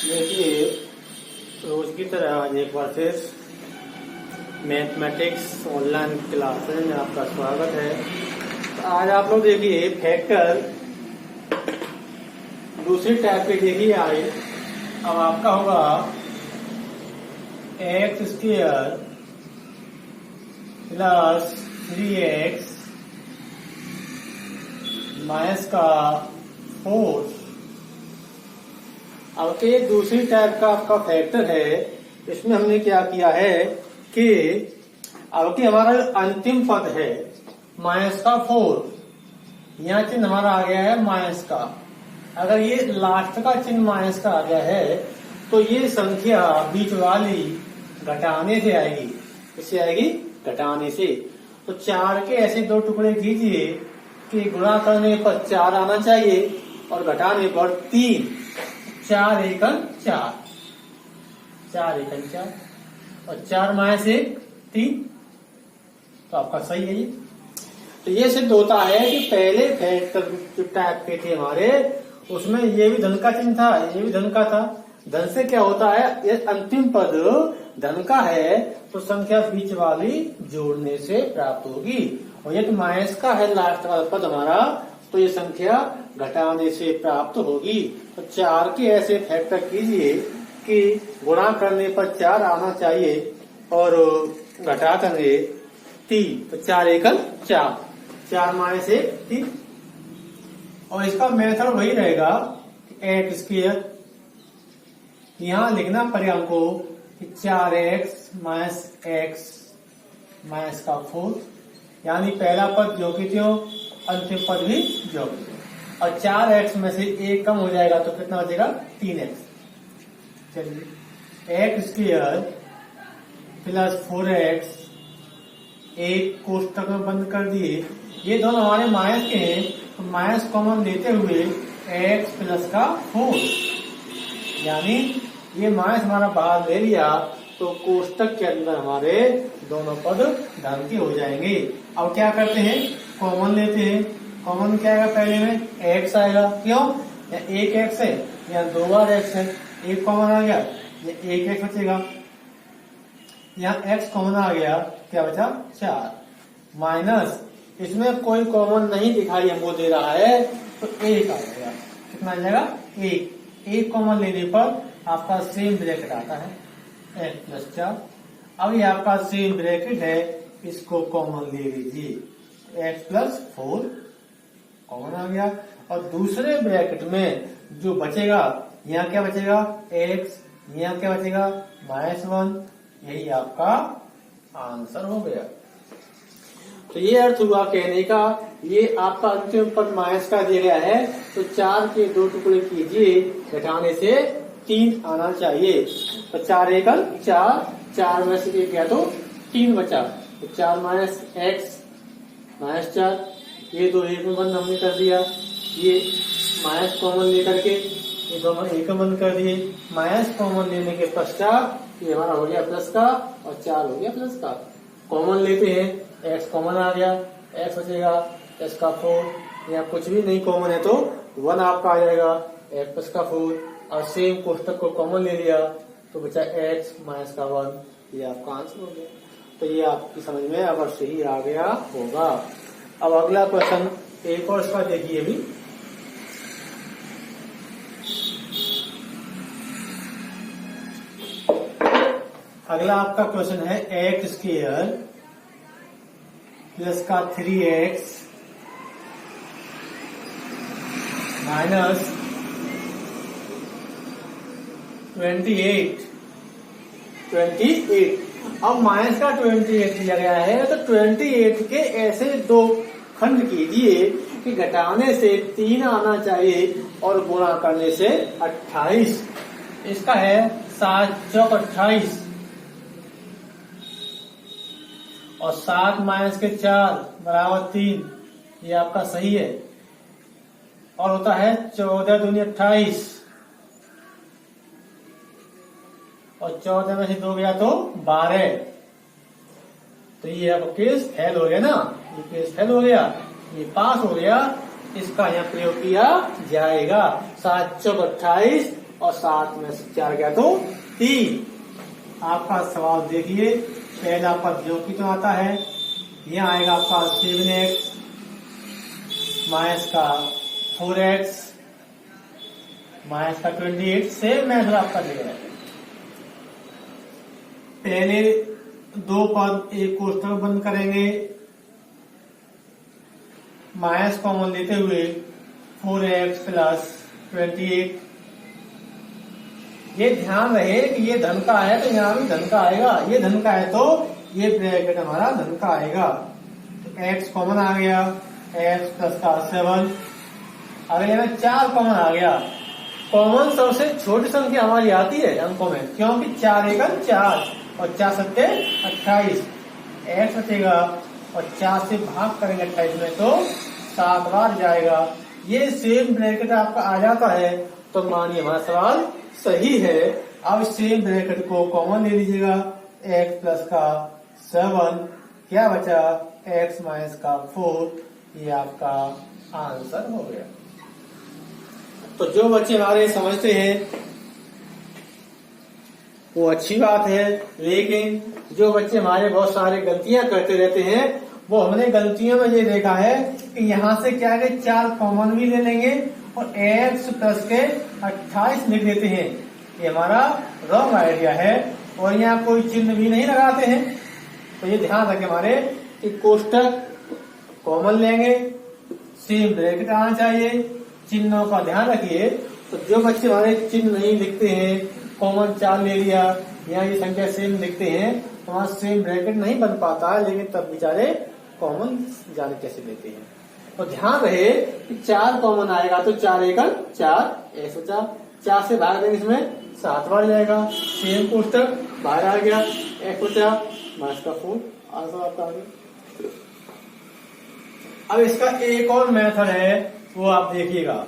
देखिए, रोज की तरह आज एक बार फिर मैथमेटिक्स ऑनलाइन क्लासेस में आपका स्वागत है। तो आज आप लोग देखिए फैक्टर दूसरी टाइप के देखिए आए। अब आपका होगा x square plus 3x minus का 4। अब ये दूसरी टाइप का आपका फैक्टर है। इसमें हमने क्या किया है कि अब कि हमारा अंतिम पद है माइनस का 4, यहाँ चिन्ह हमारा आ गया है माइनस का। अगर ये लास्ट का चिन्ह माइनस का आ गया है तो ये संख्या बीच वाली घटाने से आएगी। इससे आएगी घटाने से। तो 4 के ऐसे दो टुकड़े कीजिए कि गुणा करने पर 4 आना चाहिए और घटाने पर 3। 4 एकम 4, 4 एकम 4 और 4 माइनस 1 3। तो आपका सही है ये। तो ये सिद्ध होता है कि पहले फैक्टर जो टाइप के थे हमारे, उसमें ये भी धन का चिन्ह था, ये भी धन का था। धन से क्या होता है, ये अंतिम पद धन का है तो संख्या बीच वाली जोड़ने से प्राप्त होगी। और ये तो माइनस का है लास्ट वाला पद हमारा, तो ये संख्या घटाने से प्राप्त होगी। तो 4 के ऐसे फैक्टर कीजिए कि गुणा करने पर 4 आना चाहिए और घटा करेंगे 3। तो 4 एकम 4, 4 माइनस 1 3। और इसका मेथड वही रहेगा एक्स स्क्वायर, यहाँ लिखना पड़ेगा हमको 4x माइनस x माइनस का 4, यानी पहला पद जो कि त्यों अंतिम पद भी जो कि त्यों। और 4x में से 1 कम हो जाएगा तो कितना बचेगा 3x। चलिए एक्स स्क्वायर प्लस 4x, एक कोष्टक में बंद कर दिए। ये दोनों हमारे माइनस के हैं तो माइनस कॉमन लेते हुए x प्लस का 4, यानी ये माइनस हमारा बाहर ले लिया तो कोष्टक के अंदर हमारे दोनों पद धन के हो जाएंगे। अब क्या करते हैं, कॉमन लेते हैं। कॉमन क्या आएगा, पहले में x आएगा, क्यों, या 1x है या 2 बार x है, एक कॉमन आ गया, ये 1x बचेगा। यहाँ x कॉमन आ गया, क्या बचा 4, माइनस इसमें कोई कॉमन नहीं दिखाई हमको दे रहा है तो 1 आ जाएगा। कितना आ जाएगा 1। एक कॉमन लेने पर आपका सेम ब्रैकेट आता है x प्लस 4। अब ये आपका सेम ब्रैकेट है, इसको कॉमन ले लीजिए, x प्लस 4 कॉमन आ गया। और दूसरे ब्रैकेट में जो बचेगा, यहाँ क्या बचेगा x, यहाँ क्या बचेगा -1। यही आपका आंसर हो गया। तो ये अर्थ हुआ कहने का, ये आपका अंतिम पद माइनस का दिया गया है तो 4 के 2 टुकड़े कीजिए, घटाने से 3 आना चाहिए। तो 4 एकम 4, 4 में से 1 गया तो 3 बचा। तो 4 माइनस एक्स माइनस 4, ये 2 एक में बंद हमने कर दिया। ये माइनस कॉमन लेकर के ये दोनों एक में बंद कर दिए। माइनस कॉमन लेने के पश्चात ये हमारा हो गया प्लस का और 4 हो गया प्लस का। कॉमन लेते हैं, x कॉमन आ गया, x बचेगा x का 4, या कुछ भी नहीं कॉमन है तो 1 आपका आ जाएगा x प्लस का 4। और सेम कोष्टक को कॉमन ले लिया तो बचा x माइनस का 1। ये आपका आंसर हो गया। तो ये आपकी समझ में अवश्य ही आ गया होगा। अब अगला क्वेश्चन एक और इसका देखिए भी। अगला आपका क्वेश्चन है एक्स स्क्वायर प्लस का 3x माइनस 28। अब माइनस का 28 दिया गया है तो 28 के ऐसे दो खंड कीजिए कि घटाने से 3 आना चाहिए और गुणा करने से 28। इसका है 7 चौक 28 और 7 माइनस के 4 बराबर 3। ये आपका सही है। और होता है 14 दूनी 28 और 14 में से 2 गया तो 12। तो ये आपका केस फेल हो गया ना, ये केस फेल हो गया, ये पास हो गया। इसका यहाँ प्रयोग किया जाएगा। 7 चौक 28 और 7 में से 4 गया तो 3। आपका सवाल देखिए, पहला पद जो कि तो आता है, यहाँ आएगा आपका 7x माइनस का 4x माइनस का 28। सेम मेथड आपका दिया है। पहले दो पद एक कोष्ठक बंद करेंगे, माइनस कॉमन लेते हुए 4x प्लस 28। ये ध्यान रहे कि ये धन का है तो यहाँ भी धन का आएगा, ये धन का है तो ये ब्रैकेट हमारा धन का आएगा। तो x कॉमन आ गया, x प्लस का 7। अगले में 4 कॉमन आ गया। कॉमन सबसे छोटी संख्या हमारी आती है अंकों में, क्योंकि 4 एकम 4 और 4 सत्ते 28। x बचेगा और 4 से भाग करेंगे 28 में तो 7 बार जाएगा। ये सेम ब्रैकेट आपका आ जाता है तो मानिए हमारा सवाल सही है। अब सेम ब्रैकेट को कॉमन ले लीजिएगा, x प्लस का 7 क्या बचा, x माइनस का 4। ये आपका आंसर हो गया। तो जो बच्चे हमारे समझते हैं वो अच्छी बात है, लेकिन जो बच्चे हमारे बहुत सारे गलतियां करते रहते हैं, वो हमने गलतियों में ये देखा है कि यहाँ से क्या है 4 कॉमन भी ले लेंगे और x प्लस के 28 लिख देते हैं। ये हमारा रॉन्ग आइडिया है और यहाँ कोई चिन्ह भी नहीं लगाते हैं। तो ये ध्यान रखें हमारे कि कोष्टक कॉमन लेंगे, सेम ब्रैकेट आना चाहिए, चिन्हों का ध्यान रखिए। तो जो बच्चे हमारे चिन्ह नहीं लिखते हैं, कॉमन 4 ले लिया, यहाँ ये संख्या सेम लिखते हैं, तो वहां सेम ब्रैकेट नहीं बन पाता है, लेकिन तब बेचारे कॉमन जाने कैसे लेते हैं। तो ध्यान रहे कि 4 कॉमन आएगा तो 4 एकम 4, x बचा, 4 से भाग देंगे इसमें 7 बार जाएगा, सेम कोष्टक बाहर आ गया, x बचा माइनस का 4। आंसर आपका आ गया। अब इसका एक और मेथड है, वो आप देखिएगा।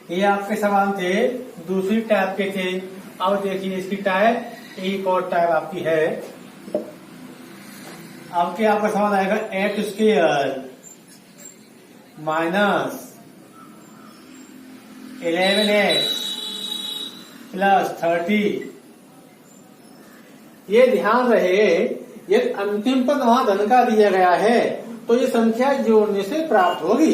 ये आपके सवाल थे दूसरी टाइप के थे। अब देखिए इसकी टाइप एक और टाइप आपकी है। अब क्या आपका सवाल आएगा, x square minus 11x plus 30। ये ध्यान रहे, ये अंतिम पद वहां धन का दिया गया है तो ये संख्या जोड़ने से प्राप्त होगी।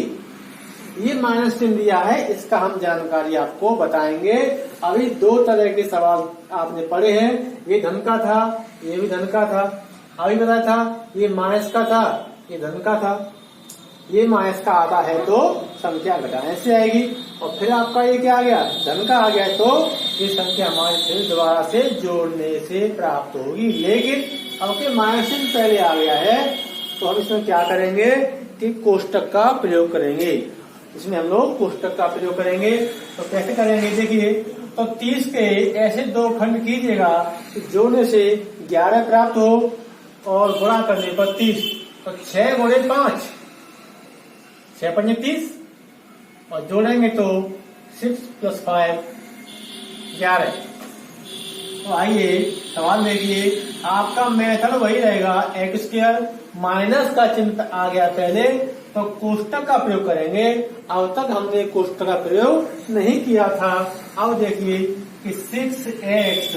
ये माइनस चिन्ह दिया है, इसका हम जानकारी आपको बताएंगे। अभी 2 तरह के सवाल आपने पढ़े हैं, ये धन का था, ये भी धन का था। अभी बताया था ये माइनस का था, ये धन का था। ये माइनस का आता है तो संख्या घटाने से आएगी, और फिर आपका ये क्या आ गया, धन का आ गया तो ये संख्या हमारे फिर दोबारा से जोड़ने से प्राप्त होगी। लेकिन अब के माइनस चिन्ह पहले आ गया है तो हम इसमें क्या करेंगे कि कोष्टक का प्रयोग करेंगे। इसमें हम लोग कोष्टक का प्रयोग करेंगे। तो कैसे करेंगे देखिए, तो 30 के ऐसे 2 खंड कीजिएगा कि जोड़ने से 11 प्राप्त हो और गुणा करने पर 30। तो 6 गुणे 5, 6 पंजे 30 और जोड़ेंगे तो 6 प्लस 5 11। तो आइए सवाल देखिए, आपका मेथड वही रहेगा, एक्स स्क्वायर माइनस का चिन्ह आ गया पहले तो कोष्टक का प्रयोग करेंगे। अब तक हमने कोष्टक का प्रयोग नहीं किया था। अब देखिए कि 6x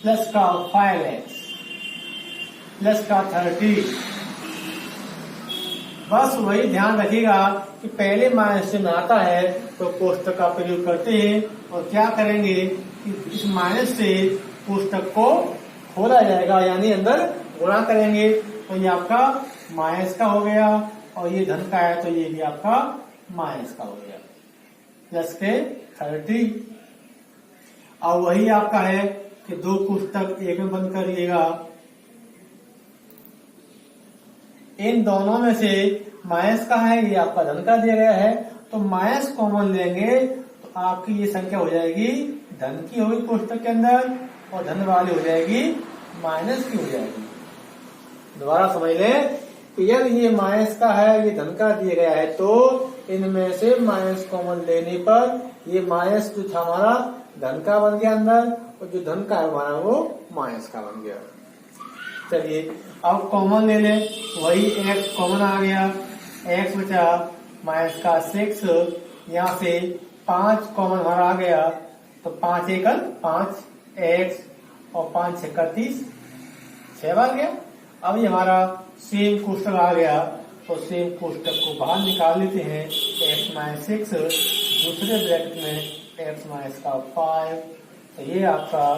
प्लस का 5x प्लस का 30। बस वही ध्यान रखिएगा कि पहले माइनस चिन्ह आता है तो कोष्टक का प्रयोग करते हैं और क्या करेंगे कि इस माइनस से कोष्टक को खोला जाएगा, यानी अंदर गुणा करेंगे। तो ये आपका माइनस का हो गया और ये धन का है तो ये भी आपका माइनस का हो गया, प्लस के 30। और वही आपका है कि 2 कोष्टक एक में बंद करिएगा। इन दोनों में से माइनस का है, ये आपका धन का दिया गया है, तो माइनस कॉमन लेंगे तो आपकी ये संख्या हो जाएगी धन की होगी कोष्टक के अंदर, और धन वाली हो जाएगी माइनस की हो जाएगी। दोबारा समझ लें कि यदि ये माइनस का है, ये धन का दिया गया है, तो इनमें से माइनस कॉमन लेने पर ये माइनस जो था हमारा धन का बन गया अंदर, और जो धन का है हमारा वो माइनस का बन गया। चलिए अब कॉमन ले लें, वही x कॉमन आ गया, x बचा माइनस का 6 यहाँ से 5 कॉमन हमारा आ गया, तो 5 एकल 5 एक्स और 5 छक्का 30, 6 बार गया। अब ये हमारा सेम कोष्टक आ गया, तो सेम कोष्टक को बाहर निकाल लेते हैं। एक्स माइनस 6 दूसरे ब्रैकेट में एक्स माइनस का 5। तो ये आपका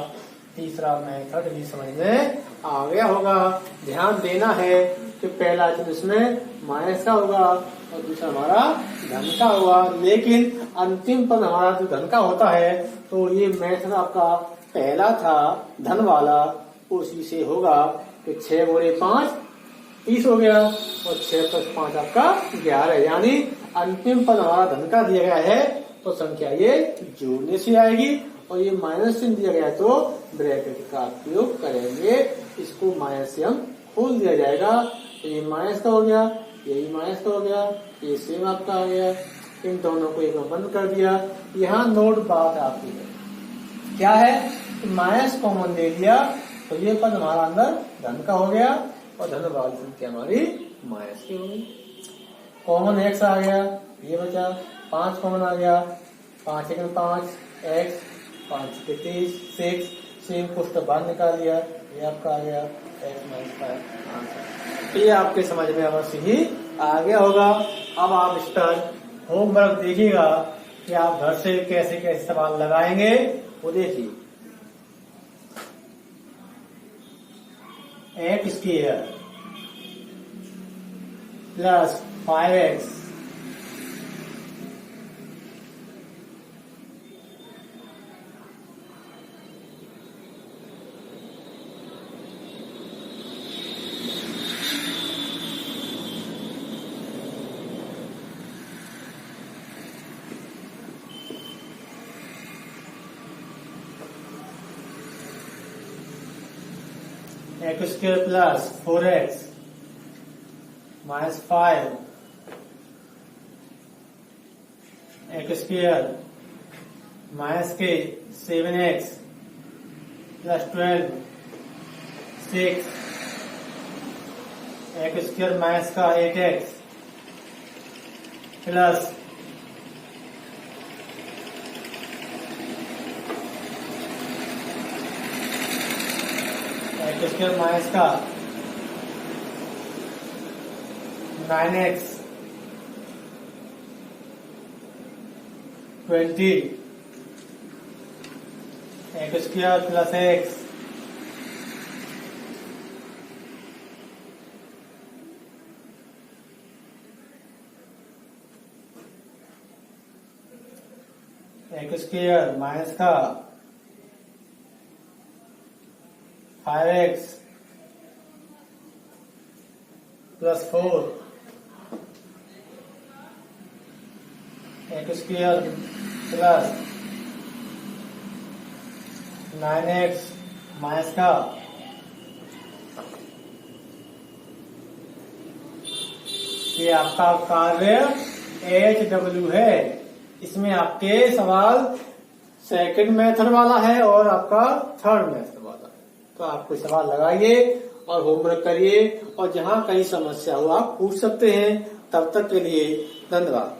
तीसरा मेथड भी समझ में आ गया होगा। ध्यान देना है कि पहला चिन्ह इसमें माइनस का होगा और दूसरा हमारा धन का होगा, लेकिन अंतिम पद हमारा जो धन का होता है, तो ये मेथड आपका पहला था धन वाला, उसी से होगा कि 6 गुणे 5 30 हो गया और 6 + 5 आपका 11, यानी अंतिम पद हमारा धन का दिया गया है, तो संख्या ये जोड़ने से आएगी। और ये माइनस चिन्ह दिया गया है, तो ब्रैकेट का उपयोग करेंगे, इसको माइनस से हम खोल दिया जाएगा। तो ये माइनस का हो गया, यही माइनस का हो गया, ये सेम आपका आ गया, इन दोनों को एक बंद कर दिया। यहाँ नोट बात आपकी है क्या है, माइनस कॉमन ले लिया, तो ये पद हमारा अंदर धन का हो गया और धन वाली संख्या हमारी माइनस की होगी। कॉमन एक्स आ गया, ये बचा 5 कॉमन आ गया, 5 एकम 5 एक्स 5 के 30 6, सेम कोष्टक बाहर निकाल लिया, ये आपका आ गया एक्स माइनस 5। ये आपके समझ में अवश्य ही आ गया होगा। अब आप इस पर होमवर्क देखिएगा कि आप घर से कैसे कैसे सवाल लगाएंगे, वो देखिए। X square plus 5x x square plus 4x minus 5 x square minus के 7x plus 12 6 x square minus का 8x plus x square minus का 9x 20 x square plus x x square minus का 5x plus 4 x square plus 9x minus का ये आपका कार्य HW है। इसमें आपके सवाल सेकंड मेथड वाला है और आपका थर्ड मेथड वाला है, तो आप कोई सवाल लगाइए और होमवर्क करिए, और जहां कहीं समस्या हो आप पूछ सकते हैं। तब तक के लिए धन्यवाद।